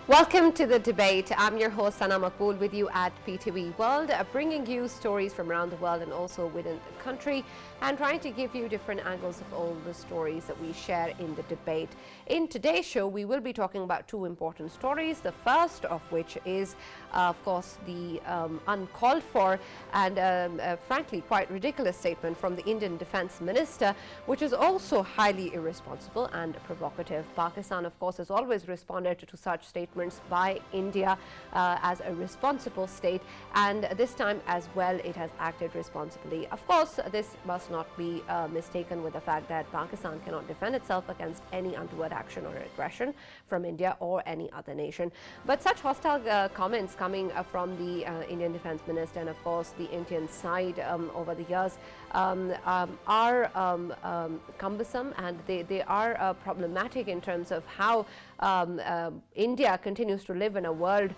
Welcome to the debate. I'm your host Sana Makbool with you at PTV World, bringing you stories from around the world and also within the country, and trying to give you different angles of all the stories that we share in the debate. In today's show, we will be talking about two important stories. The first of which is, of course, the uncalled for and frankly quite ridiculous statement from the Indian Defence Minister, which is also highly irresponsible and provocative. Pakistan, of course, has always responded to such statements by India as a responsible state, and this time as well it has acted responsibly. Of course, this must not be mistaken with the fact that Pakistan cannot defend itself against any untoward action or aggression from India or any other nation. But such hostile comments coming from the Indian Defence Minister and of course the Indian side over the years are cumbersome, and they are problematic in terms of how India continues to live in a world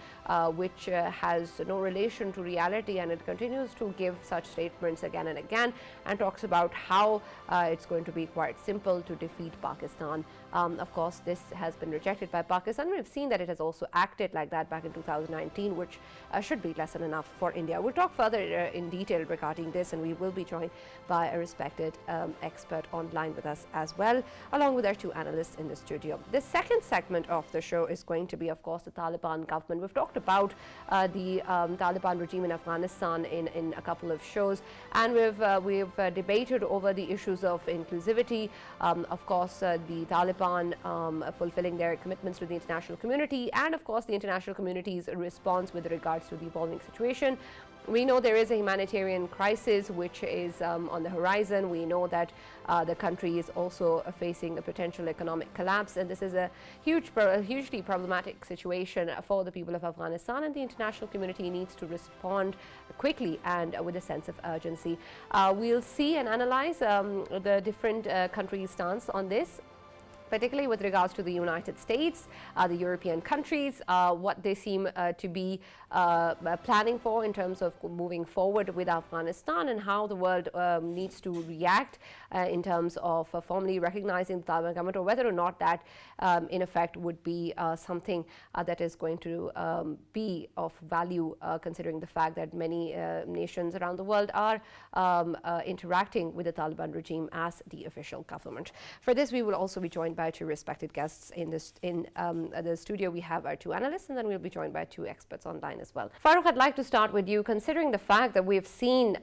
which has no relation to reality, and it continues to give such statements again and again and talks about how it's going to be quite simple to defeat Pakistan. Of course, this has been rejected by Pakistan. We've seen that it has also acted like that back in 2019, which should be lesson enough for India. We'll talk further in detail regarding this, and we will be joined by a respected expert online with us as well, along with our two analysts in the studio. The second segment of the show is going to be, of course, the Taliban government. We've talked about the Taliban regime in Afghanistan in a couple of shows, and we've debated over the issues of inclusivity, of course, the Taliban fulfilling their commitments to the international community, and of course the international community's response with regards to the evolving situation. We know there is a humanitarian crisis which is on the horizon. We know that the country is also facing a potential economic collapse, and this is a hugely problematic situation for the people of Afghanistan, and the international community needs to respond quickly and with a sense of urgency. We'll see and analyze the different countries' stance on this, particularly with regards to the United States, the European countries, what they seem to be planning for in terms of moving forward with Afghanistan, and how the world needs to react in terms of formally recognizing the Taliban government, or whether or not that in effect would be something that is going to be of value, considering the fact that many nations around the world are interacting with the Taliban regime as the official government. For this, we will also be joined by two respected guests in the studio. We have our two analysts, and then we'll be joined by two experts online as well. Farooq, I'd like to start with you. Considering the fact that we've seen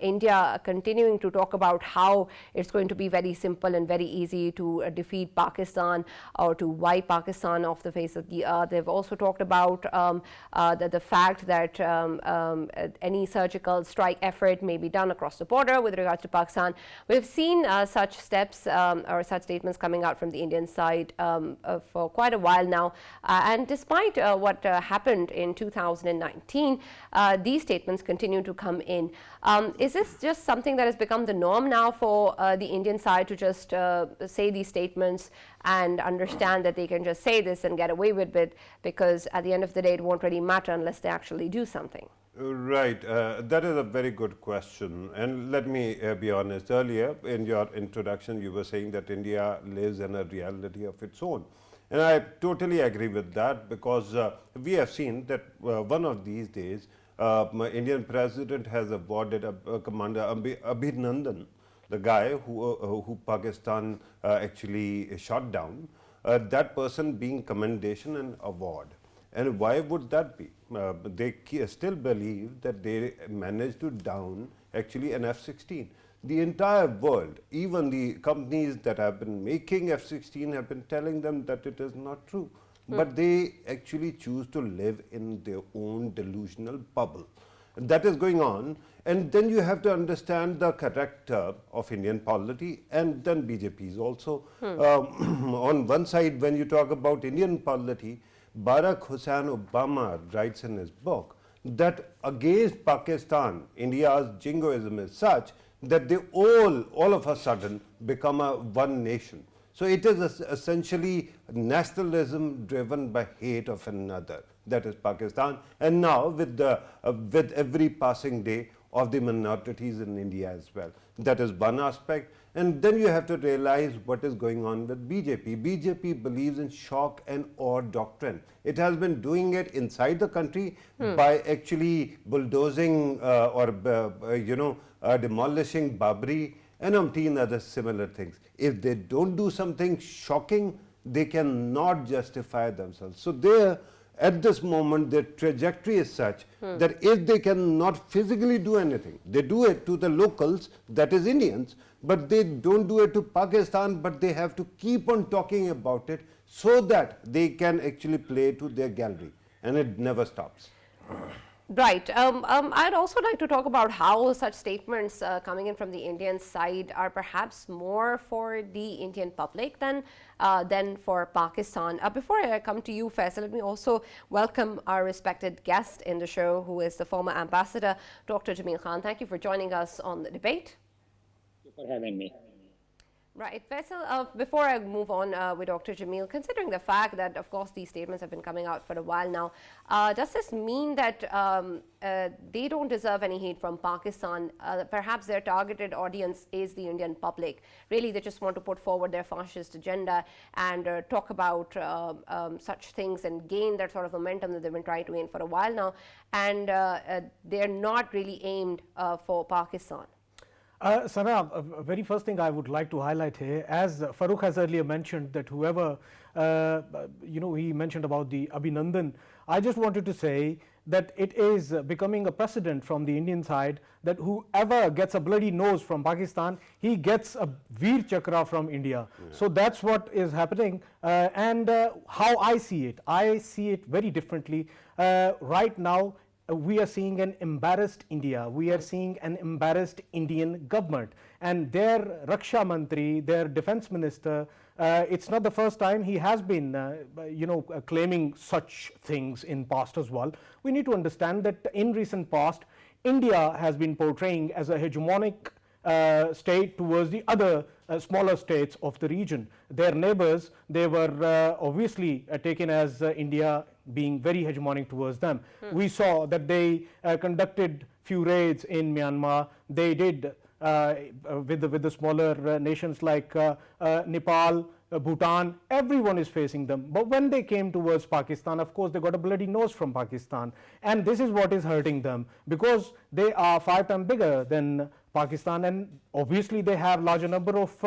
India continuing to talk about how it's going to be very simple and very easy to defeat Pakistan or to wipe Pakistan off the face of the earth. They've also talked about the fact that any surgical strike effort may be done across the border with regards to Pakistan. We've seen such steps or such statements coming out from the Indian side for quite a while now, and despite what happened in 2019, these statements continue to come in. Is this just something that has become the norm now for the Indian side to just say these statements and understand that they can just say this and get away with it, because at the end of the day it won't really matter unless they actually do something? Right, that is a very good question, and let me be honest. Earlier in your introduction you were saying that India lives in a reality of its own, and I totally agree with that, because we have seen that one of these days Indian President has awarded Commander Abhinandan, the guy who Pakistan actually shot down, that person being commendation and award. And why would that be? They still believe that they managed to down actually an F-16. The entire world, even the companies that have been making F-16 have been telling them that it is not true. But they actually choose to live in their own delusional bubble. And that is going on. And then you have to understand the character of Indian polity and then BJP's also. On one side, when you talk about Indian polity, Barack Hussain Obama writes in his book that against Pakistan, India's jingoism is such that they all of a sudden become a one nation. So it is essentially nationalism driven by hate of another, that is Pakistan. And now with every passing day, of the minorities in India as well. That is one aspect. And then you have to realize what is going on with BJP. BJP believes in shock and awe doctrine. It has been doing it inside the country by actually bulldozing demolishing Babri and umpteen other similar things. If they don't do something shocking, they cannot justify themselves. So there, at this moment, their trajectory is such that if they cannot physically do anything, they do it to the locals, that is Indians, but they don't do it to Pakistan, but they have to keep on talking about it so that they can actually play to their gallery, and it never stops. Right. I'd also like to talk about how such statements coming in from the Indian side are perhaps more for the Indian public than for Pakistan. Before I come to you, Faisal, let me also welcome our respected guest in the show, who is the former ambassador, Dr. Jameel Khan. Thank you for joining us on the debate. Thank you for having me. Right. Faisal, before I move on with Dr. Jameel, considering the fact that, of course, these statements have been coming out for a while now, does this mean that they don't deserve any hate from Pakistan? Perhaps their targeted audience is the Indian public. Really, they just want to put forward their fascist agenda and talk about such things and gain that sort of momentum that they've been trying to gain for a while now. And they're not really aimed for Pakistan. Sana, very first thing I would like to highlight here, as Farooq has earlier mentioned, that whoever, he mentioned about the Abhinandan, I just wanted to say that it is becoming a precedent from the Indian side that whoever gets a bloody nose from Pakistan, he gets a Veer Chakra from India. Yeah. So that's what is happening, and how I see it very differently. Right now, we are seeing an embarrassed India. We are seeing an embarrassed Indian government, and their Raksha Mantri, their defense minister, it's not the first time he has been, claiming such things in past as well. We need to understand that in recent past, India has been portraying as a hegemonic state towards the other smaller states of the region. Their neighbors, they were obviously taken as India being very hegemonic towards them. We saw that they conducted few raids in Myanmar. They did with the smaller nations like Nepal, Bhutan. Everyone is facing them. But when they came towards Pakistan, of course, they got a bloody nose from Pakistan. And this is what is hurting them, because they are 5 times bigger than Pakistan, and obviously they have larger number of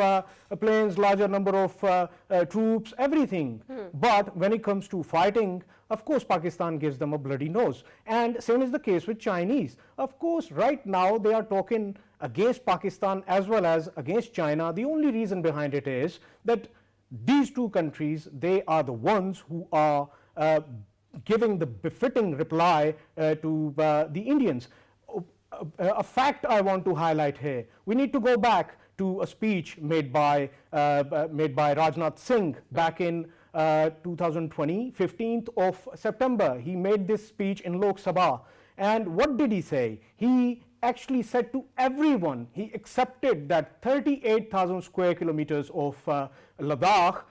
planes, larger number of troops, everything. But when it comes to fighting, of course Pakistan gives them a bloody nose. And same is the case with Chinese. Of course, right now they are talking against Pakistan as well as against China. The only reason behind it is that these two countries, they are the ones who are giving the befitting reply to the Indians. A fact I want to highlight here, we need to go back to a speech made by Rajnath Singh back in 2020, 15th of September. He made this speech in Lok Sabha, and what did he say? He actually said to everyone, he accepted that 38,000 square kilometers of Ladakh,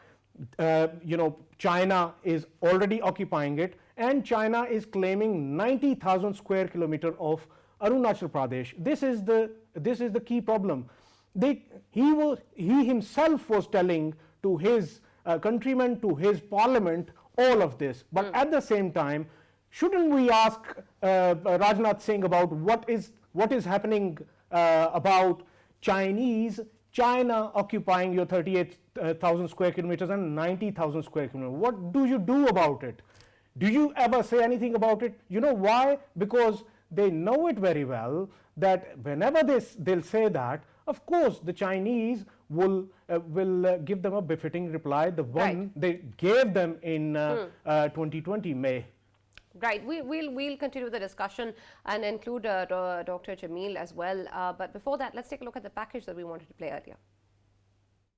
China is already occupying it, and China is claiming 90,000 square kilometers of Arunachal Pradesh. This is the key problem. He himself was telling to his countrymen, to his parliament, all of this. But at the same time, shouldn't we ask Rajnath Singh about what is happening about China occupying your 38,000 square kilometers and 90,000 square kilometers? What do you do about it? Do you ever say anything about it? You know why? Because they know it very well that whenever they'll say that, of course the Chinese will give them a befitting reply, the one they gave them in 2020 May. Right. We'll continue the discussion and include Dr. Jameel as well. But before that, let's take a look at the package that we wanted to play earlier.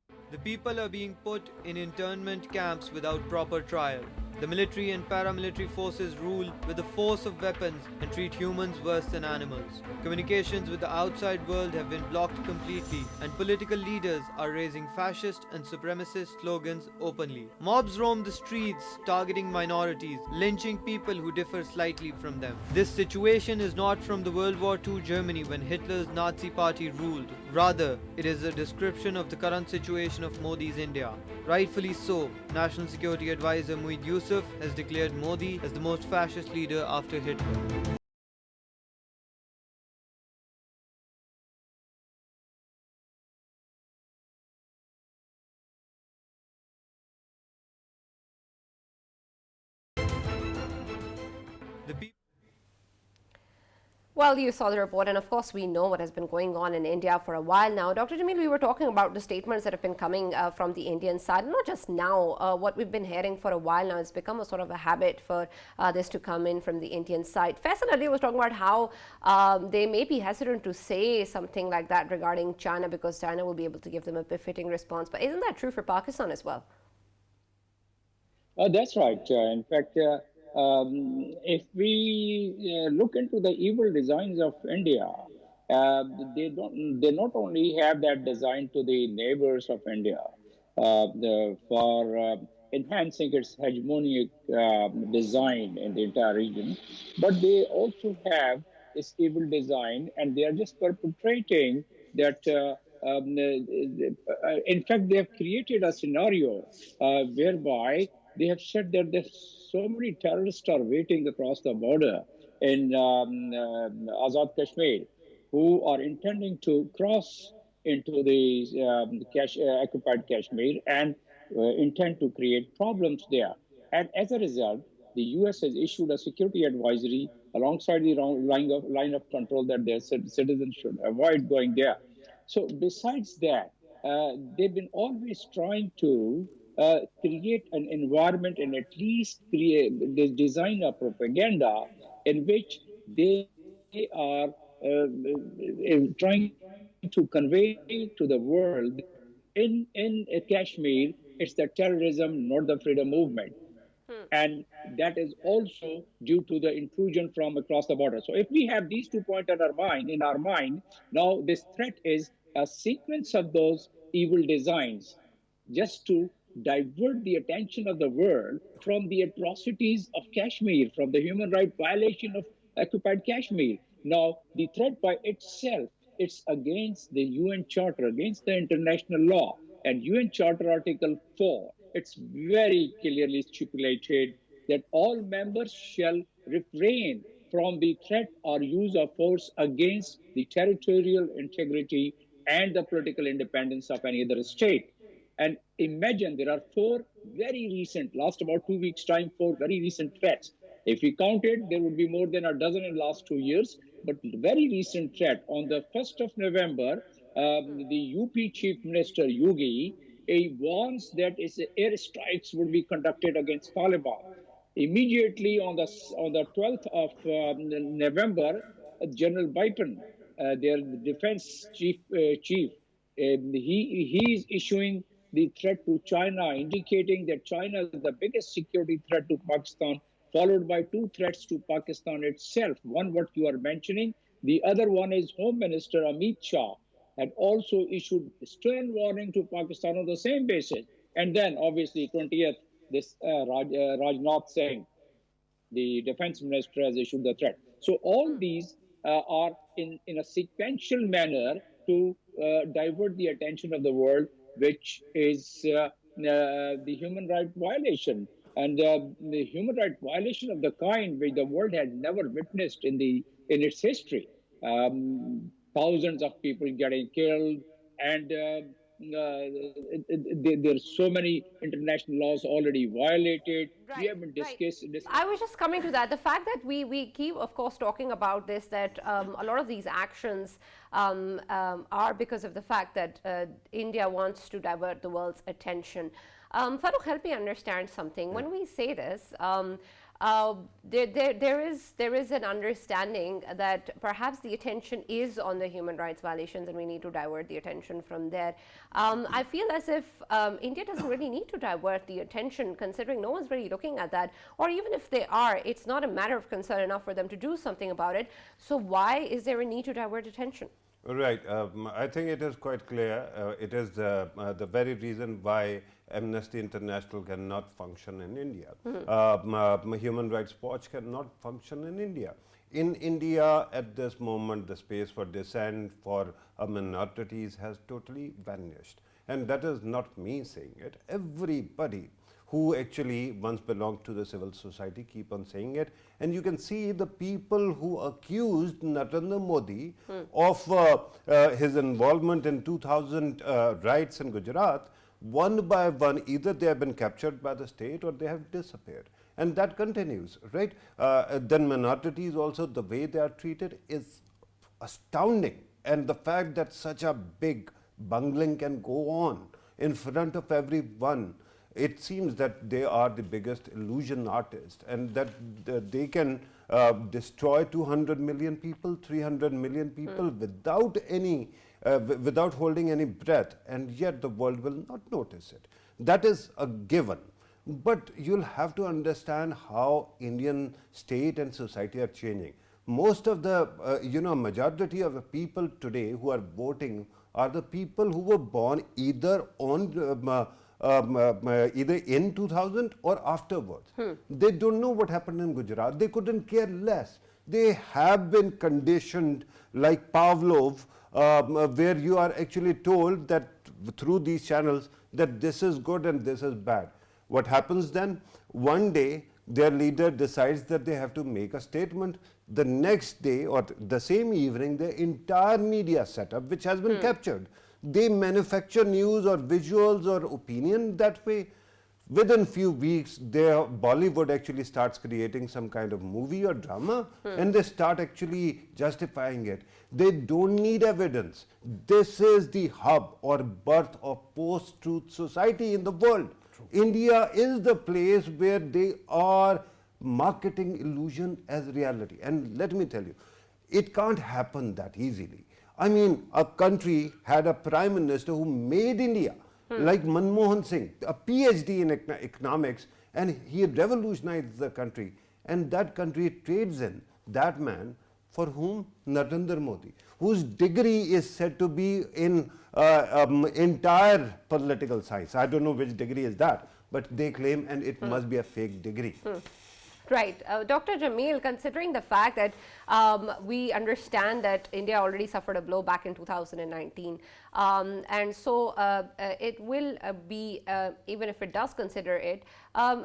The people are being put in internment camps without proper trial. The military and paramilitary forces rule with the force of weapons and treat humans worse than animals. Communications with the outside world have been blocked completely, and political leaders are raising fascist and supremacist slogans openly. Mobs roam the streets, targeting minorities, lynching people who differ slightly from them. This situation is not from the World War II Germany when Hitler's Nazi party ruled. Rather, it is a description of the current situation of Modi's India. Rightfully so, National Security Advisor Mueed Yusuf has declared Modi as the most fascist leader after Hitler. The people Well, you saw the report, and of course, we know what has been going on in India for a while now. Dr. Jamil, we were talking about the statements that have been coming from the Indian side, not just now. What we've been hearing for a while now, it's become a sort of a habit for this to come in from the Indian side. Faisal Ali was talking about how they may be hesitant to say something like that regarding China because China will be able to give them a befitting response. But isn't that true for Pakistan as well? That's right. In fact, if we look into the evil designs of India, they not only have that design to the neighbors of India for enhancing its hegemonic design in the entire region, but they also have this evil design, and they are just perpetrating that. In fact, they have created a scenario whereby they have said that there's so many terrorists are waiting across the border in Azad Kashmir who are intending to cross into the occupied Kashmir and intend to create problems there. And as a result, the US has issued a security advisory alongside the line of control that their citizens should avoid going there. So besides that, they've been always trying to create an environment and at least design a propaganda in which they are trying to convey to the world in Kashmir, it's the terrorism, not the freedom movement. And that is also due to the intrusion from across the border. So if we have these 2 points in our mind, now this threat is a sequence of those evil designs just to divert the attention of the world from the atrocities of Kashmir, from the human rights violation of occupied Kashmir. Now, the threat by itself, it's against the UN Charter, against the international law. And UN Charter Article 4, it's very clearly stipulated that all members shall refrain from the threat or use of force against the territorial integrity and the political independence of any other state. And imagine there are four very recent, last about 2 weeks' time, four very recent threats. If we counted, there would be more than a dozen in the last 2 years. But very recent threat on the 1st of November, the UP Chief Minister Yogi warns that airstrikes would be conducted against Taliban. Immediately on the 12th of November, General Biden, their defense chief, he is issuing the threat to China, indicating that China is the biggest security threat to Pakistan, followed by two threats to Pakistan itself. One, what you are mentioning. The other one is Home Minister Amit Shah had also issued stern warning to Pakistan on the same basis. And then, obviously, 20th, this Rajnath Singh, the defense minister, has issued the threat. So all these are in a sequential manner to divert the attention of the world, which is the human rights violation. And the human rights violation of the kind which the world had never witnessed in its history. Thousands of people getting killed, and there's so many international laws already violated. Right, We haven't discussed. I was just coming to that. The fact that we keep, of course, talking about this, that a lot of these actions are because of the fact that India wants to divert the world's attention. Farooq, help me understand something. When we say this, there is an understanding that perhaps the attention is on the human rights violations and we need to divert the attention from there. I feel as if India doesn't really need to divert the attention, considering no one's really looking at that, or even if they are, it's not a matter of concern enough for them to do something about it. So why is there a need to divert attention? Right. I think it is quite clear. It is the very reason why Amnesty International cannot function in India. Human Rights Watch cannot function in India. In India, at this moment, the space for dissent for minorities has totally vanished. And that is not me saying it. Everybody who actually once belonged to the civil society keep on saying it. And you can see the people who accused Narendra Modi of his involvement in 2000 riots in Gujarat, one by one, either they have been captured by the state or they have disappeared. And that continues, right? Then minorities also, the way they are treated is astounding. And the fact that such a big bungling can go on in front of everyone, it seems that they are the biggest illusion artists, and that they can destroy 200 million people, 300 million people without any, without holding any breath, and yet the world will not notice it. That is a given. But you'll have to understand how Indian state and society are changing. Most of the, majority of the people today who are voting are the people who were born either on either in 2000 or afterwards. They don't know what happened in Gujarat. They couldn't care less. They have been conditioned like Pavlov, where you are actually told that through these channels that this is good and this is bad. What happens then? One day their leader decides that they have to make a statement. The next day or the same evening, the entire media setup, which has been captured, they manufacture news or visuals or opinion that way. Within few weeks, their Bollywood actually starts creating some kind of movie or drama, and they start actually justifying it. They don't need evidence. This is the hub or birth of post-truth society in the world. India is the place where they are marketing illusion as reality. And let me tell you, it can't happen that easily. I mean, a country had a prime minister who made India, like Manmohan Singh, a PhD in economics, and he revolutionized the country. And that country trades in that man for whom? Narendra Modi, whose degree is said to be in entire political science. I don't know which degree is that, but they claim, and it must be a fake degree. Right. Dr. Jameel, considering the fact that we understand that India already suffered a blow back in 2019, and so it will be, even if it does consider it,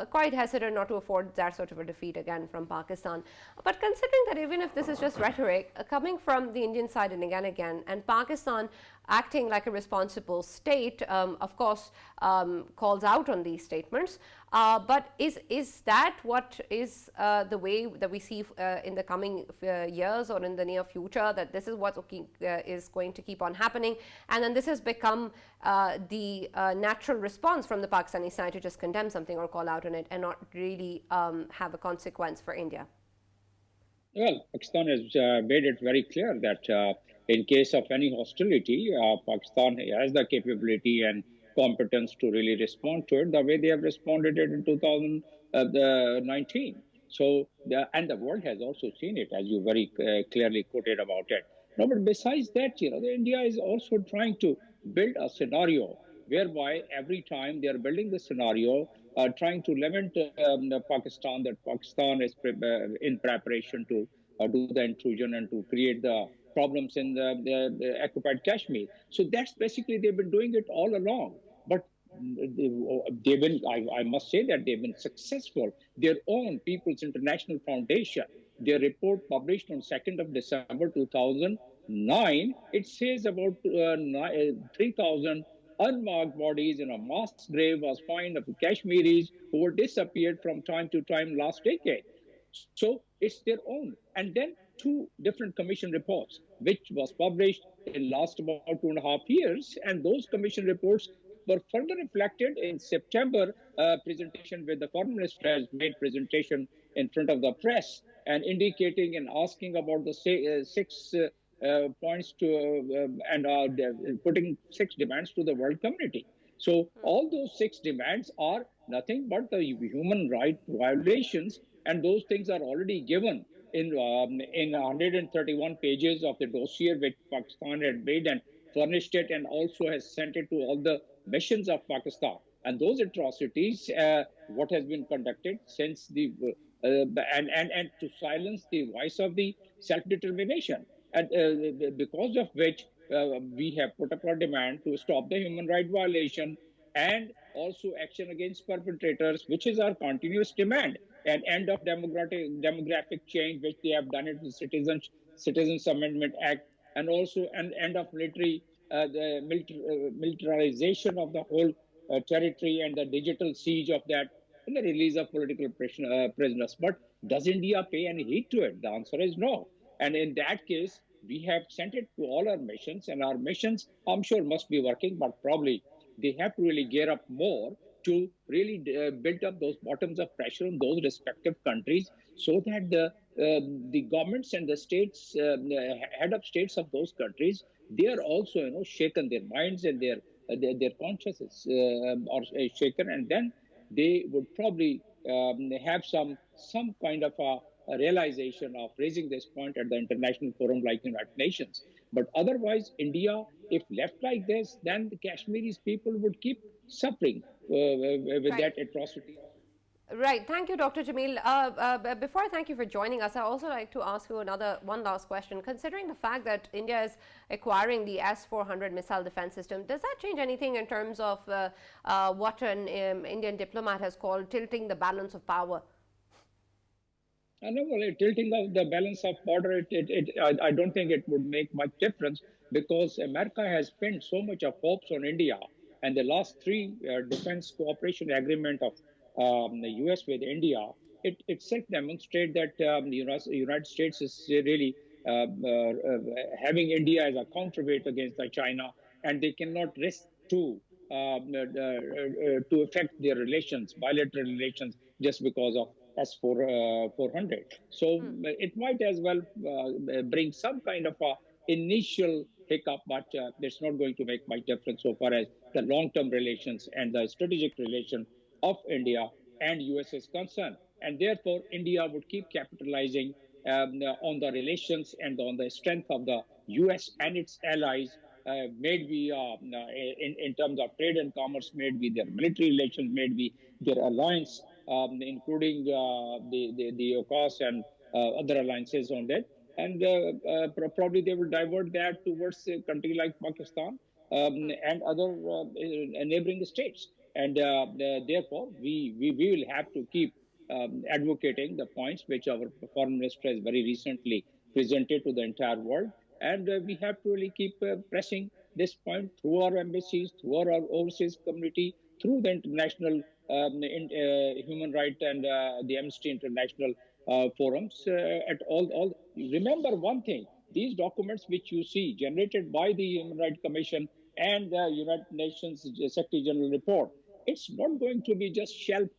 quite hesitant not to afford that sort of a defeat again from Pakistan. But considering that even if this is just rhetoric, coming from the Indian side and again, and Pakistan acting like a responsible state, of course, calls out on these statements. But is that what is the way that we see in the coming years or in the near future, that this is what is going to keep on happening, and then this has become the natural response from the Pakistani side to just condemn something or call out on it and not really have a consequence for India? Well, Pakistan has made it very clear that in case of any hostility, Pakistan has the capability and competence to really respond to it the way they have responded it in 2019. So, and the world has also seen it, as you very clearly quoted about it. No, but besides that, India is also trying to build a scenario whereby every time they are building the scenario, trying to lament Pakistan, that Pakistan is in preparation to do the intrusion and to create the problems in the occupied Kashmir. So that's basically, they've been doing it all along. But they've been, I must say that they've been successful. Their own People's International Foundation, their report published on 2nd of December 2009, it says about 3,000 unmarked bodies in a mass grave was found of Kashmiris who were disappeared from time to time last decade. So it's their own. And then 2 different commission reports, which was published in last about 2.5 years. And those commission reports were further reflected in September presentation, where the foreign minister has made presentation in front of the press and indicating and asking about the six points to and putting 6 demands to the world community. So all those 6 demands are nothing but the human right violations, and those things are already given in 131 pages of the dossier which Pakistan had made and furnished it, and also has sent it to all the missions of Pakistan. And those atrocities, what has been conducted since the and to silence the voice of the self-determination, and because of which we have put up a demand to stop the human right violation and also action against perpetrators, which is our continuous demand, and end of demographic change, which they have done it with Citizens Amendment Act, and also an end of militarization of the whole territory and the digital siege of that, and the release of political prisoners. But does India pay any heed to it? The answer is no. And in that case, we have sent it to all our missions, and our missions, I'm sure, must be working, but probably they have to really gear up more to really build up those bottoms of pressure in those respective countries, so that the governments and the states, head of states of those countries, they are also shaken, their minds and their consciences are shaken, and then they would probably have some kind of a realization of raising this point at the international forum like United Nations. But otherwise, India, if left like this, then the Kashmiris people would keep suffering with that atrocity. Right. Thank you, Dr. Jameel. Before I thank you for joining us, I also like to ask you one last question. Considering the fact that India is acquiring the S-400 missile defense system, does that change anything in terms of what an Indian diplomat has called tilting the balance of power? No, well, tilting of the balance of power, I don't think it would make much difference, because America has pinned so much of hopes on India, and the last 3 defense cooperation agreement of the U.S. with India, it itself demonstrates that the United States is really having India as a counterweight against China, and they cannot risk to affect their relations, bilateral relations, just because of S-400. So it might as well bring some kind of a initial hiccup, but it's not going to make much difference so far as the long-term relations and the strategic relation of India and US is concerned. And therefore, India would keep capitalizing on the relations and on the strength of the US and its allies, maybe in terms of trade and commerce, maybe their military relations, maybe their alliance, including the AUKUS and other alliances on that. And probably they will divert that towards a country like Pakistan and other neighboring states. And therefore, we will have to keep advocating the points which our foreign minister has very recently presented to the entire world. And we have to really keep pressing this point through our embassies, through our overseas community, through the international human rights and the Amnesty International forums. At all, remember one thing: these documents which you see generated by the Human Rights Commission and the United Nations Secretary General report, it's not going to be just shelved,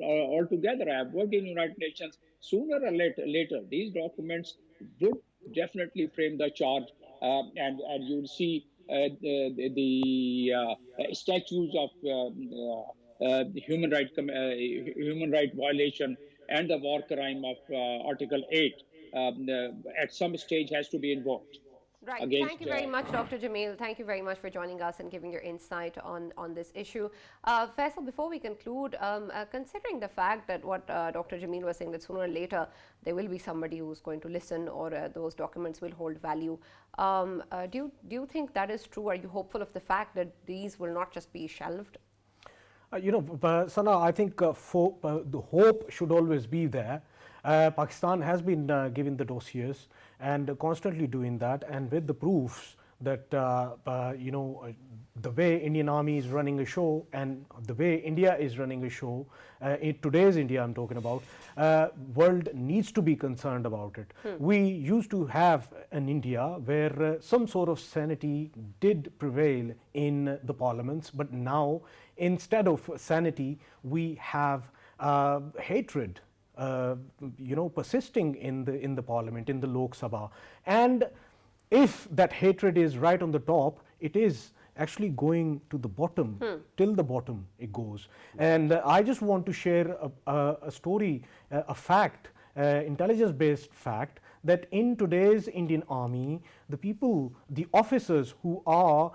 altogether. I have worked in United Nations. Sooner or later, these documents would definitely frame the charge, and you'll see the statutes of human right violation and the war crime of Article 8 at some stage has to be invoked. Right. Thank you very much, Dr. Jameel. Thank you very much for joining us and giving your insight on this issue. Faisal, before we conclude, considering the fact that what Dr. Jameel was saying, that sooner or later there will be somebody who's going to listen, or those documents will hold value, do you think that is true? Are you hopeful of the fact that these will not just be shelved? Sana, I think the hope should always be there. Pakistan has been given the dossiers and constantly doing that, and with the proofs that the way Indian Army is running a show and the way India is running a show, in today's India I'm talking about, world needs to be concerned about it. We used to have an India where some sort of sanity did prevail in the parliaments, but now instead of sanity we have hatred persisting in the parliament, in the Lok Sabha. And if that hatred is right on the top, it is actually going to the bottom, till the bottom it goes. And I just want to share a story, a fact, intelligence-based fact, that in today's Indian Army, the people, the officers who are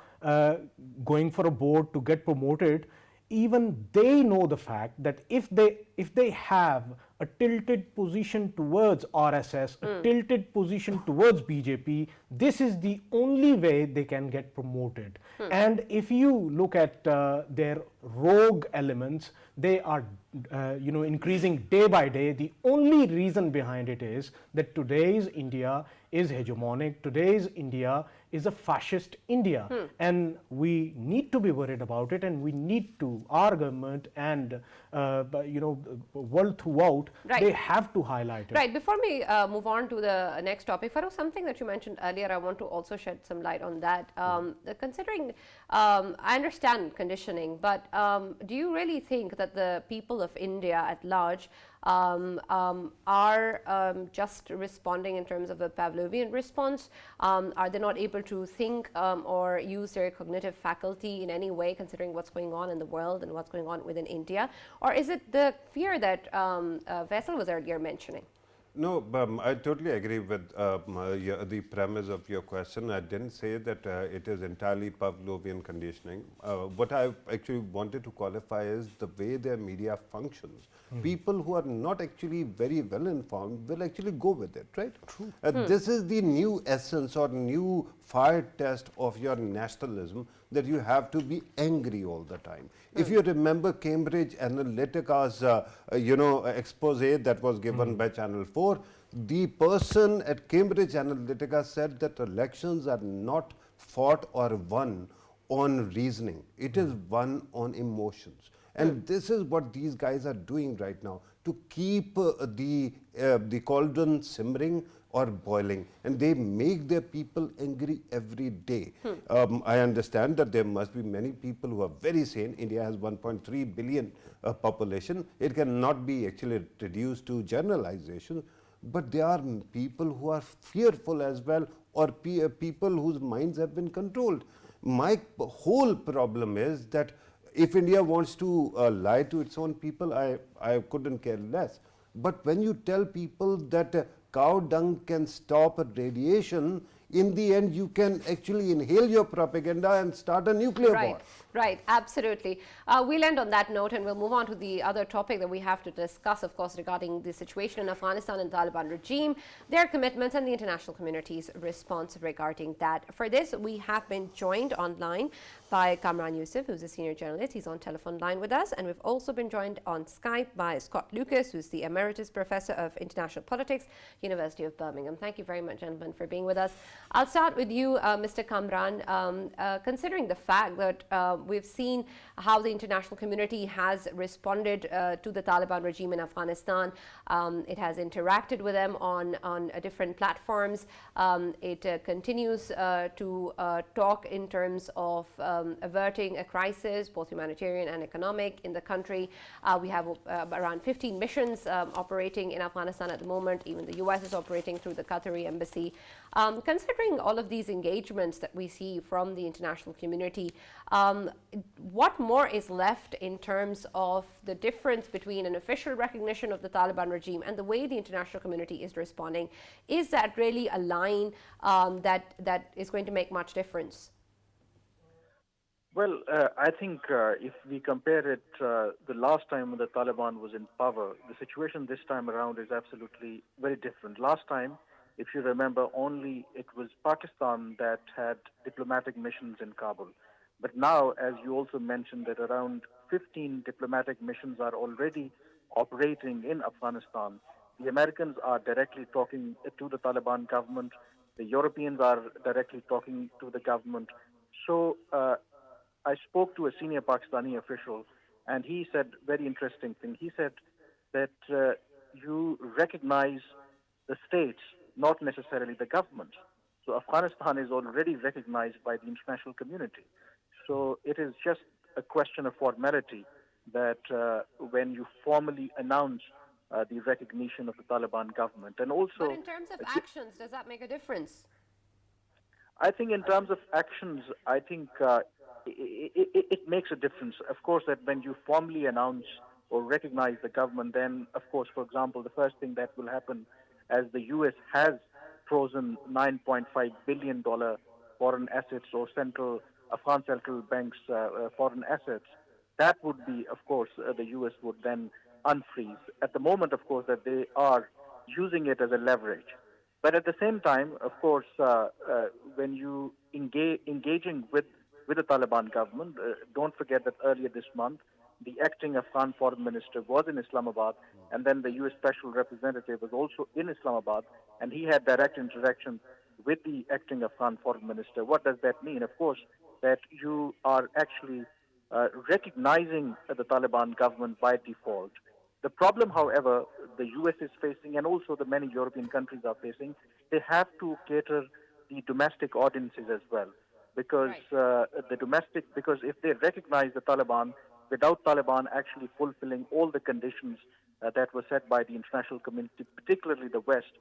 going for a board to get promoted, even they know the fact that if they have a tilted position towards RSS, a tilted position towards BJP, this is the only way they can get promoted. And if you look at their rogue elements, they are increasing day by day. The only reason behind it is that today's India is hegemonic. Today's India is a fascist India, and we need to be worried about it, and we need to, our government and world throughout, they have to highlight it. Right. Before we move on to the next topic, Farooq, something that you mentioned earlier, I want to also shed some light on that. Considering, I understand conditioning, but do you really think that the people of India at large are just responding in terms of a Pavlovian response? Are they not able to think or use their cognitive faculty in any way, considering what's going on in the world and what's going on within India? Or is it the fear that Faisal was earlier mentioning? No, I totally agree with the premise of your question. I didn't say that it is entirely Pavlovian conditioning. What I actually wanted to qualify is the way their media functions. People who are not actually very well informed will actually go with it, right? True. This is the new essence or new fire test of your nationalism, that you have to be angry all the time. If you remember Cambridge Analytica's expose that was given by Channel 4, the person at Cambridge Analytica said that elections are not fought or won on reasoning. It is won on emotions. And this is what these guys are doing right now, to keep the cauldron simmering or boiling, and they make their people angry every day. I understand that there must be many people who are very sane. India has 1.3 billion population. It cannot be actually reduced to generalization, but there are people who are fearful as well, or people whose minds have been controlled. My whole problem is that if India wants to lie to its own people, I couldn't care less. But when you tell people that cow dung can stop radiation, in the end you can actually inhale your propaganda and start a nuclear war. Right, absolutely. We'll end on that note, and we'll move on to the other topic that we have to discuss, of course, regarding the situation in Afghanistan and Taliban regime, their commitments, and the international community's response regarding that. For this, we have been joined online by Kamran Yusuf, who's a senior journalist. He's on telephone line with us, and we've also been joined on Skype by Scott Lucas, who's the Emeritus Professor of International Politics, University of Birmingham. Thank you very much, gentlemen, for being with us. I'll start with you, Mr. Kamran. Considering the fact that we've seen how the international community has responded to the Taliban regime in Afghanistan. It has interacted with them on different platforms. It continues to talk in terms of averting a crisis, both humanitarian and economic, in the country. We have around 15 missions operating in Afghanistan at the moment. Even the US is operating through the Qatari embassy. Considering all of these engagements that we see from the international community, what more is left in terms of the difference between an official recognition of the Taliban regime and the way the international community is responding? Is that really a line that is going to make much difference? Well, I think if we compare it the last time when the Taliban was in power, the situation this time around is absolutely very different. Last time, if you remember, only it was Pakistan that had diplomatic missions in Kabul. But now, as you also mentioned, that around 15 diplomatic missions are already operating in Afghanistan. The Americans are directly talking to the Taliban government. The Europeans are directly talking to the government. So I spoke to a senior Pakistani official, and he said very interesting thing. He said that you recognize the states, not necessarily the government. So Afghanistan is already recognized by the international community. So it is just a question of formality that when you formally announce the recognition of the Taliban government. And also, but in terms of actions, does that make a difference? I think in terms of actions, I think it makes a difference. Of course, that when you formally announce or recognize the government, then, of course, for example, the first thing that will happen, as the U.S. has frozen $9.5 billion foreign assets or Afghan Central Bank's foreign assets, that would be, of course, the U.S. would then unfreeze. At the moment, of course, that they are using it as a leverage. But at the same time, of course, when you engaging with the Taliban government, don't forget that earlier this month, the acting Afghan foreign minister was in Islamabad, and then the U.S. special representative was also in Islamabad, and he had direct interaction with the acting Afghan foreign minister. What does that mean? Of course, that you are actually recognizing the Taliban government by default. The problem, however, the U.S. is facing, and also the many European countries are facing, they have to cater the domestic audiences as well, because because if they recognize the Taliban, without Taliban actually fulfilling all the conditions that were set by the international community, particularly the West,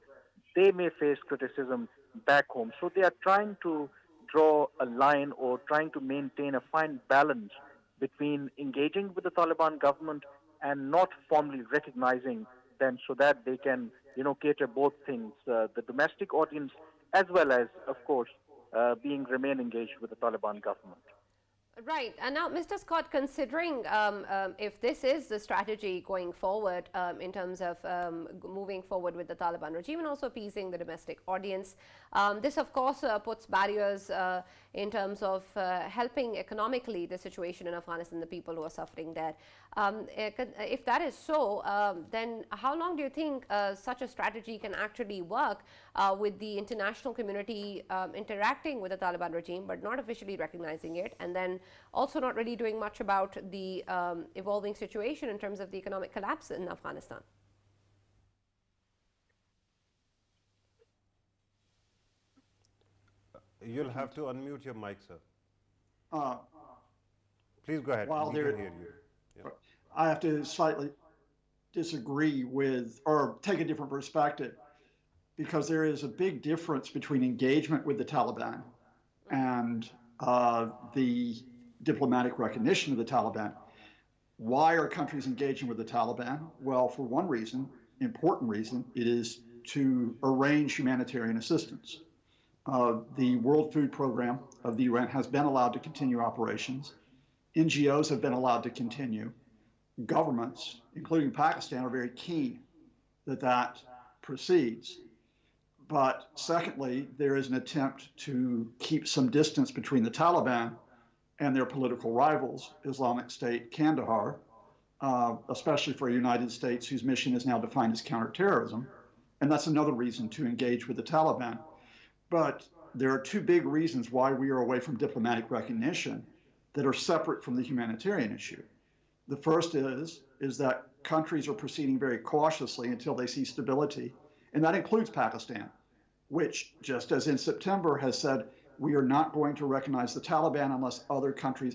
they may face criticism back home. So they are trying to draw a line or trying to maintain a fine balance between engaging with the Taliban government and not formally recognizing them, so that they can, cater both things, the domestic audience as well as, of course, remain engaged with the Taliban government. Right. And now, Mr. Scott, considering if this is the strategy going forward in terms of moving forward with the Taliban regime and also appeasing the domestic audience, this, of course, puts barriers in terms of helping economically the situation in Afghanistan, the people who are suffering there. If that is so, then how long do you think such a strategy can actually work with the international community interacting with the Taliban regime but not officially recognizing it, and then also not really doing much about the evolving situation in terms of the economic collapse in Afghanistan? You'll have to unmute your mic, sir. Please go ahead. While We can hear you. Yeah. I have to slightly disagree with, or take a different perspective, because there is a big difference between engagement with the Taliban and the diplomatic recognition of the Taliban. Why are countries engaging with the Taliban? Well, for one reason, important reason, it is to arrange humanitarian assistance. The World Food Program of the UN has been allowed to continue operations. NGOs have been allowed to continue. Governments, including Pakistan, are very keen that that proceeds. But secondly, there is an attempt to keep some distance between the Taliban and their political rivals, Islamic State, Kandahar, especially for the United States, whose mission is now defined as counterterrorism. And that's another reason to engage with the Taliban. But there are two big reasons why we are away from diplomatic recognition that are separate from the humanitarian issue. The first is that countries are proceeding very cautiously until they see stability, and that includes Pakistan, which, just as in September, has said, we are not going to recognize the Taliban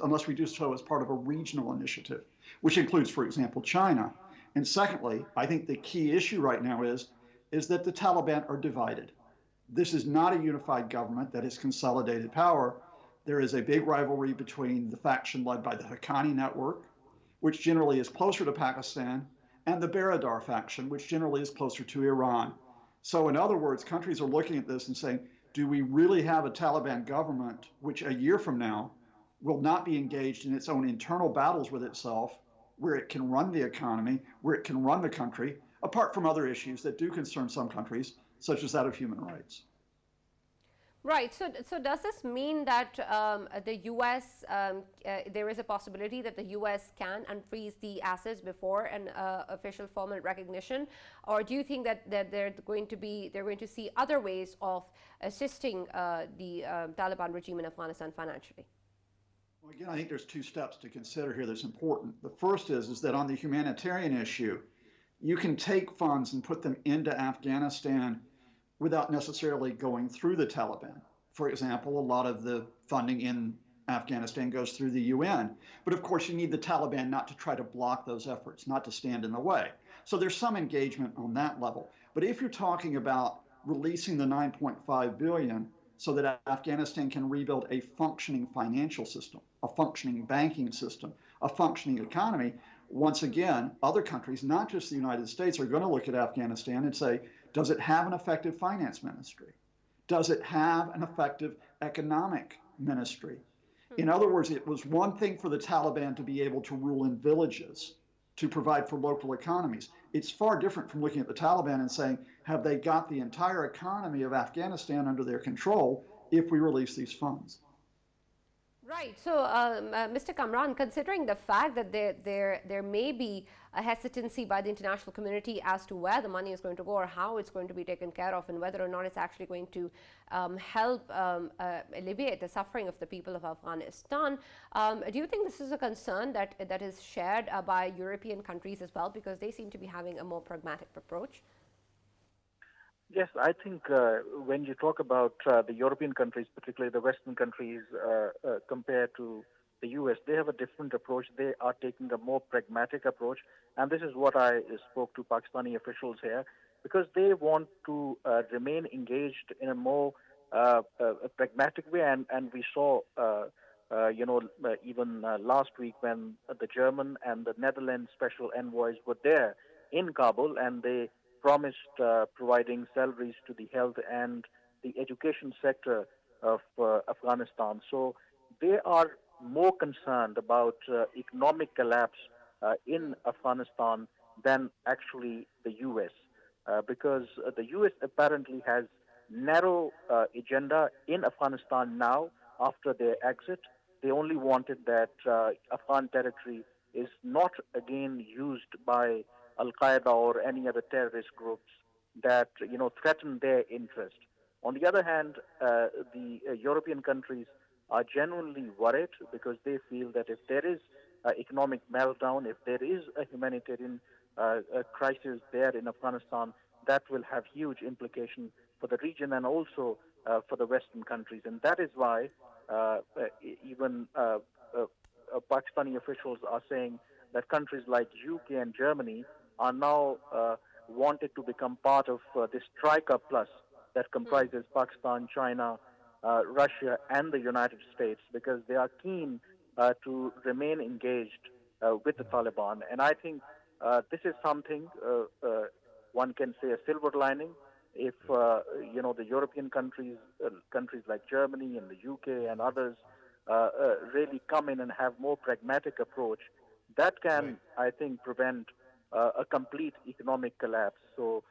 unless we do so as part of a regional initiative, which includes, for example, China. And secondly, I think the key issue right now is that the Taliban are divided. This is not a unified government that has consolidated power. There is a big rivalry between the faction led by the Haqqani network, which generally is closer to Pakistan, and the Baradar faction, which generally is closer to Iran. So in other words, countries are looking at this and saying, do we really have a Taliban government which a year from now will not be engaged in its own internal battles with itself, where it can run the economy, where it can run the country, apart from other issues that do concern some countries, such as that of human rights? Right. So does this mean that the U.S., there is a possibility that the U.S. can unfreeze the assets before an official formal recognition, or do you think that they're going to see other ways of assisting the Taliban regime in Afghanistan financially? Well, again, I think there's two steps to consider here that's important. The first is that on the humanitarian issue, you can take funds and put them into Afghanistan without necessarily going through the Taliban. For example, a lot of the funding in Afghanistan goes through the UN. But of course, you need the Taliban not to try to block those efforts, not to stand in the way. So there's some engagement on that level. But if you're talking about releasing the 9.5 billion so that Afghanistan can rebuild a functioning financial system, a functioning banking system, a functioning economy, once again, other countries, not just the United States, are going to look at Afghanistan and say, does it have an effective finance ministry? Does it have an effective economic ministry? In other words, it was one thing for the Taliban to be able to rule in villages, to provide for local economies. It's far different from looking at the Taliban and saying, have they got the entire economy of Afghanistan under their control if we release these funds? Right. So, Mr. Kamran, considering the fact that there may be a hesitancy by the international community as to where the money is going to go or how it's going to be taken care of and whether or not it's actually going to help alleviate the suffering of the people of Afghanistan, do you think this is a concern that is shared by European countries as well, because they seem to be having a more pragmatic approach? Yes, I think when you talk about the European countries, particularly the Western countries, compared to the U.S., they have a different approach. They are taking a more pragmatic approach. And this is what I spoke to Pakistani officials here, because they want to remain engaged in a more pragmatic way. And we saw, even last week when the German and the Netherlands special envoys were there in Kabul, and they promised providing salaries to the health and the education sector of Afghanistan. So they are more concerned about economic collapse in Afghanistan than actually the U.S. Because the U.S. apparently has narrow agenda in Afghanistan now after their exit. They only wanted that Afghan territory is not again used by Al-Qaeda or any other terrorist groups that threaten their interest. On the other hand, the European countries are genuinely worried because they feel that if there is economic meltdown, if there is a humanitarian crisis there in Afghanistan, that will have huge implications for the region and also for the Western countries. And that is why even Pakistani officials are saying that countries like UK and Germany are now wanted to become part of this Troika Plus that comprises Pakistan, China, Russia, and the United States, because they are keen to remain engaged with the Taliban. And I think this is something one can say a silver lining. If the European countries like Germany and the UK and others really come in and have more pragmatic approach, that can, I think, prevent a complete economic collapse. So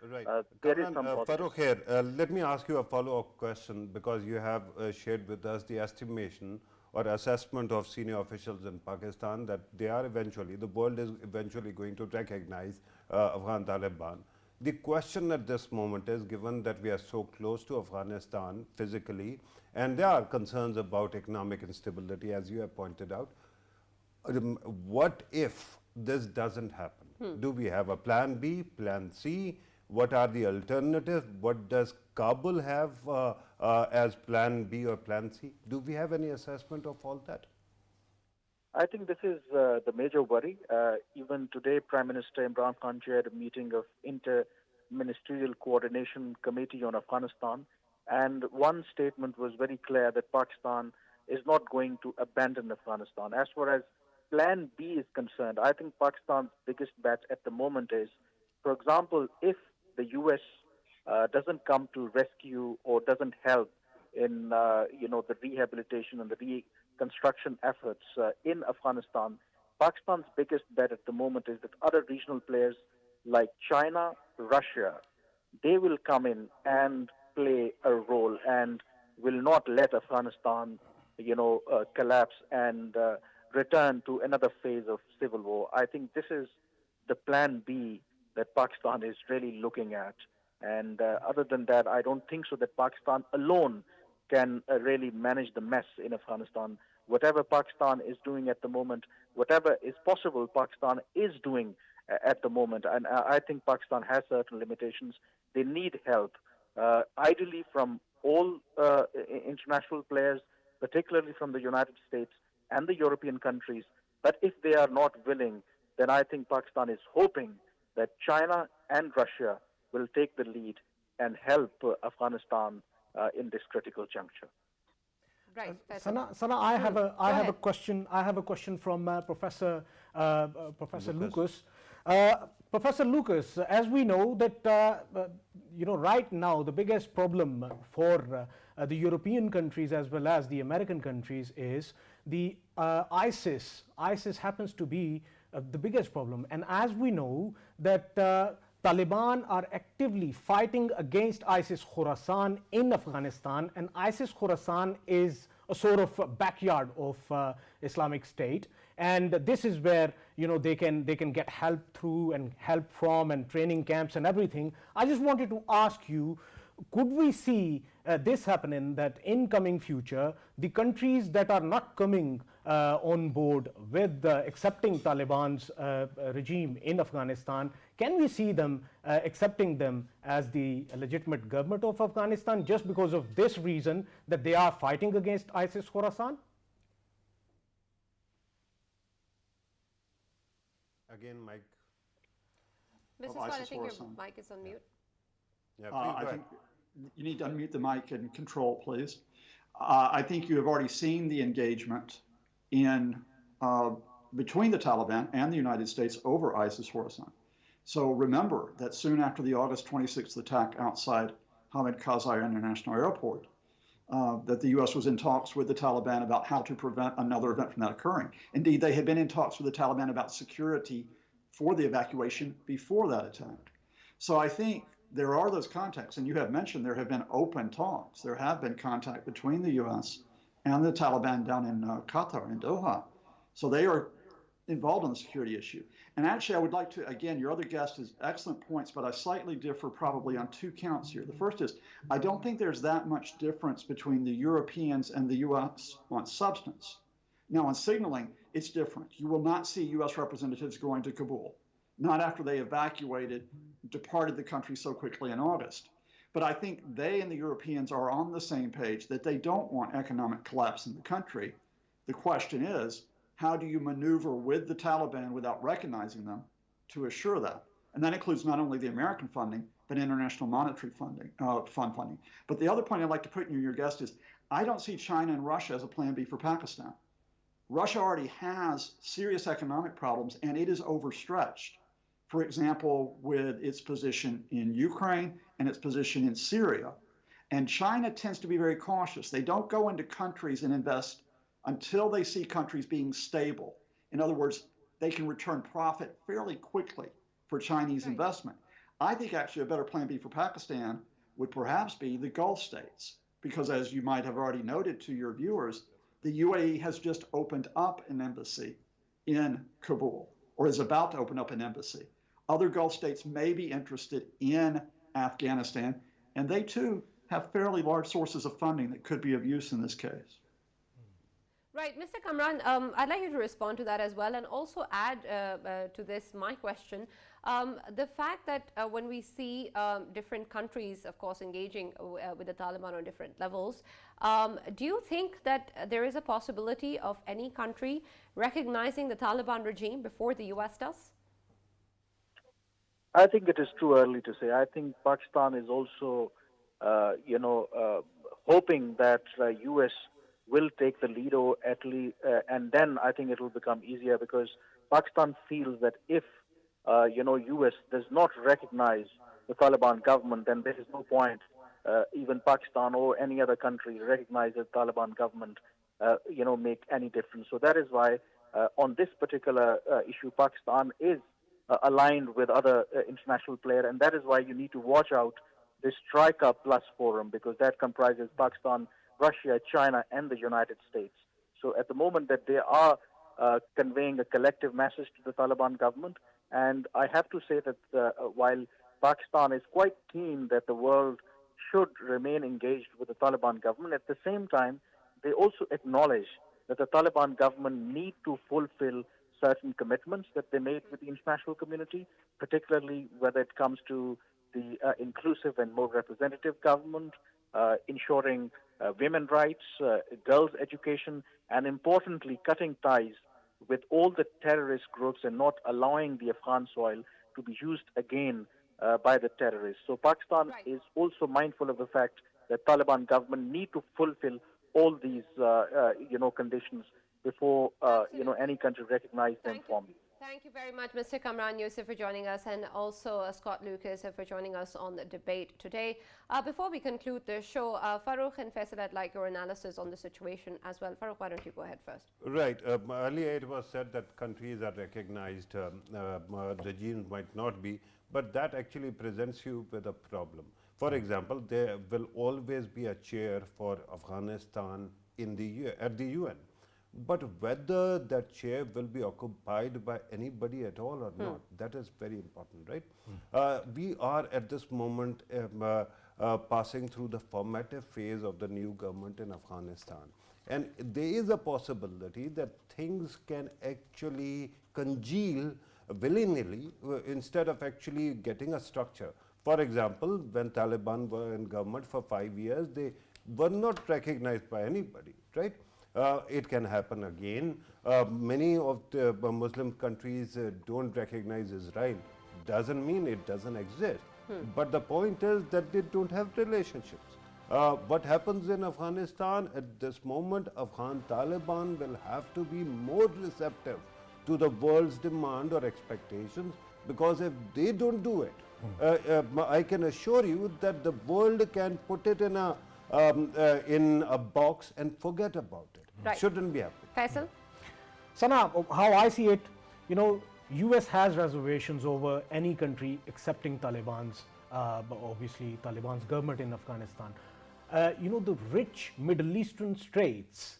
there is some Farooq here, let me ask you a follow-up question, because you have shared with us the estimation or assessment of senior officials in Pakistan that they are eventually, the world is eventually going to recognize Afghan Taliban. The question at this moment is, given that we are so close to Afghanistan physically, and there are concerns about economic instability, as you have pointed out, what if this doesn't happen? Do we have a plan B, plan C? What are the alternatives? What does Kabul have as plan B or plan C? Do we have any assessment of all that? I think this is the major worry. Even today, Prime Minister Imran Khan chaired a meeting of Inter-Ministerial Coordination Committee on Afghanistan, and one statement was very clear that Pakistan is not going to abandon Afghanistan. As far as Plan B is concerned, I think Pakistan's biggest bet at the moment is, for example, if the U.S. Doesn't come to rescue or doesn't help in the rehabilitation and the reconstruction efforts in Afghanistan, Pakistan's biggest bet at the moment is that other regional players like China, Russia, they will come in and play a role and will not let Afghanistan, collapse and return to another phase of civil war. I think this is the plan B that Pakistan is really looking at. And other than that, I don't think so that Pakistan alone can really manage the mess in Afghanistan. Whatever Pakistan is doing at the moment, whatever is possible, Pakistan is doing at the moment. And I think Pakistan has certain limitations. They need help, ideally from all international players, particularly from the United States and the European countries. But if they are not willing, then I think Pakistan is hoping that China and Russia will take the lead and help Afghanistan in this critical juncture. Right. Sana, I have a ahead. question. I have a question from Professor Lucas. Professor Lucas, as we know that right now the biggest problem for the European countries as well as the American countries is the ISIS. ISIS happens to be the biggest problem, and as we know that Taliban are actively fighting against ISIS Khorasan in Afghanistan, and ISIS Khorasan is a sort of backyard of Islamic State, and this is where they can get help through and help from and training camps and everything. I just wanted to ask you, could we see this happening, that in coming future the countries that are not coming on board with accepting Taliban's regime in Afghanistan, can we see them accepting them as the legitimate government of Afghanistan just because of this reason that they are fighting against ISIS Khorasan? Again, Mike. Mrs. Swal, I think your mic is on mute. Yeah, I think you need to unmute the mic and control, please. I think you have already seen the engagement in between the Taliban and the United States over ISIS Khorasan. So remember that soon after the August 26th attack outside Hamid Karzai International Airport, that the U.S. was in talks with the Taliban about how to prevent another event from that occurring. Indeed, they had been in talks with the Taliban about security for the evacuation before that attack. So I think there are those contacts, and you have mentioned there have been open talks. There have been contact between the U.S. and the Taliban down in Qatar, in Doha. So they are involved in the security issue. And actually, I would like to, again, your other guest has excellent points, but I slightly differ probably on two counts here. The first is, I don't think there's that much difference between the Europeans and the U.S. on substance. Now, on signaling, it's different. You will not see U.S. representatives going to Kabul, not after they departed the country so quickly in August. But I think they and the Europeans are on the same page that they don't want economic collapse in the country. The question is, how do you maneuver with the Taliban without recognizing them to assure that? And that includes not only the American funding, but international monetary funding, fund funding. But the other point I'd like to put in your guest is, I don't see China and Russia as a plan B for Pakistan. Russia already has serious economic problems, and it is overstretched. For example, with its position in Ukraine and its position in Syria. And China tends to be very cautious. They don't go into countries and invest until they see countries being stable. In other words, they can return profit fairly quickly for Chinese investment. I think actually a better plan B for Pakistan would perhaps be the Gulf states, because as you might have already noted to your viewers, the UAE has just opened up an embassy in Kabul, or is about to open up an embassy. Other Gulf states may be interested in Afghanistan, and they too have fairly large sources of funding that could be of use in this case. Right, Mr. Kamran, I'd like you to respond to that as well, and also add to this my question. The fact that when we see different countries, of course, engaging with the Taliban on different levels, do you think that there is a possibility of any country recognizing the Taliban regime before the U.S. does? I think it is too early to say. I think Pakistan is also, hoping that U.S. will take the lead, and then I think it will become easier, because Pakistan feels that if U.S. does not recognize the Taliban government, then there is no point even Pakistan or any other country recognize the Taliban government, make any difference. So that is why on this particular issue, Pakistan is aligned with other international players, and that is why you need to watch out this Striker Plus forum, because that comprises Pakistan, Russia, China, and the United States. So at the moment that they are conveying a collective message to the Taliban government, and I have to say that while Pakistan is quite keen that the world should remain engaged with the Taliban government, at the same time, they also acknowledge that the Taliban government need to fulfill certain commitments that they made with the international community, particularly whether it comes to the inclusive and more representative government, ensuring women's rights, girls' education, and importantly, cutting ties with all the terrorist groups and not allowing the Afghan soil to be used again by the terrorists. So Pakistan is also mindful of the fact that Taliban government need to fulfill all these, conditions before, any country recognize them formally. Thank you very much, Mr. Kamran Yusuf, for joining us, and also Scott Lucas for joining us on the debate today. Before we conclude the show, Farrukh and Faisal, I'd like your analysis on the situation as well. Farrukh, why don't you go ahead first? Right. Earlier it was said that countries are recognized, regimes might not be, but that actually presents you with a problem. For example, there will always be a chair for Afghanistan at the UN. But whether that chair will be occupied by anybody at all or not, that is very important, right? We are at this moment passing through the formative phase of the new government in Afghanistan. And there is a possibility that things can actually congeal willy-nilly instead of actually getting a structure. For example, when Taliban were in government for 5 years, they were not recognized by anybody, right? It can happen again. Many of the Muslim countries don't recognize Israel. Doesn't mean it doesn't exist. But the point is that they don't have relationships. What happens in Afghanistan at this moment, Afghan Taliban will have to be more receptive to the world's demand or expectations, because if they don't do it, I can assure you that the world can put it in a box and forget about it. Right. Shouldn't be happening. Faisal? Sana, how I see it, US has reservations over any country accepting Taliban's, obviously Taliban's government in Afghanistan. The rich Middle Eastern states,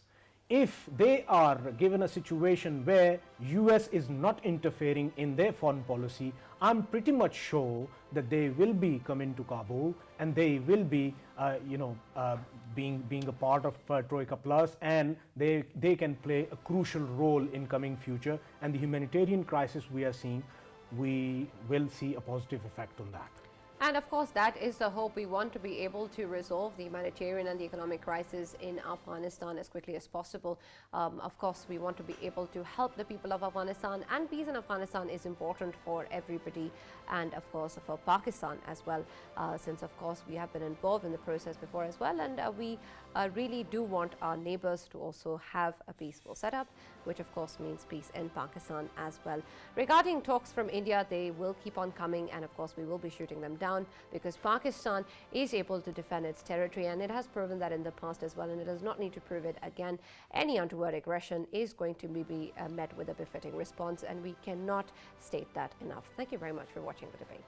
if they are given a situation where US is not interfering in their foreign policy, I'm pretty much sure that they will be coming to Kabul and they will be, being a part of Troika Plus, and they can play a crucial role in coming future. And the humanitarian crisis we are seeing, we will see a positive effect on that. And of course, that is the hope. We want to be able to resolve the humanitarian and the economic crisis in Afghanistan as quickly as possible. Of course, we want to be able to help the people of Afghanistan, and peace in Afghanistan is important for everybody, and of course for Pakistan as well, since of course we have been involved in the process before as well, and we really do want our neighbors to also have a peaceful setup, which of course means peace in Pakistan as well. Regarding talks from India, they will keep on coming, and of course we will be shooting them down, because Pakistan is able to defend its territory, and it has proven that in the past as well, and it does not need to prove it again. Any untoward aggression is going to be met with a befitting response, and we cannot state that enough. Thank you very much for watching the debate.